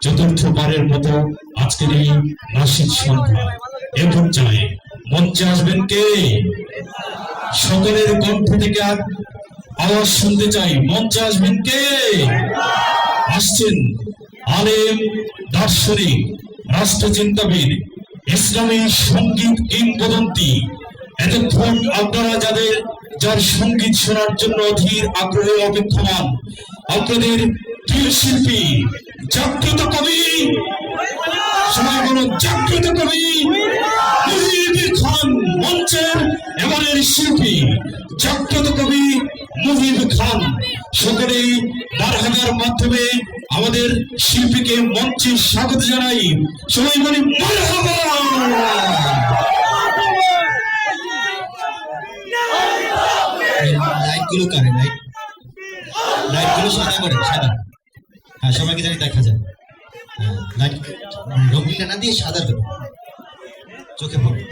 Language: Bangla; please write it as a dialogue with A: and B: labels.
A: চতুর্থবারের মতো আজকের এই নাসিক সন্ধ্যা এ পর্যায়ে মঞ্চে আসবেন কে? সকলের কণ্ঠ থেকে আওয়াজ শুনতে চাই, মঞ্চে আসবেন কে? আসছেন আলেম, দার্শনিক, রাষ্ট্রচিন্তাবিদ, ইসলামী সঙ্গীত কিংবদন্তি। এতক্ষণ আপনারা যার সঙ্গীত শোনার জন্য অধীর আগ্রহে অপেক্ষমান, আপনাদের প্রিয় শিল্পী, জাগ্রত কবি, সবাই বলুন জাগ্রত কবি মুহিব খান। মঞ্চের এবারের শিল্পী জাগ্রত কবি মুহিব খান। সকলেই মারহাবার মাধ্যমে আমাদের শিল্পীকে মঞ্চে স্বাগত জানাই। সবাই বলি মারহাবা। লাইটগুলো কারে, লাইটগুলো সাদা করে, সাদা। হ্যাঁ, সবাইকে জানি দেখা যায়। লাইট রঙিন না দিয়ে সাদা করে চোখে পড়ে।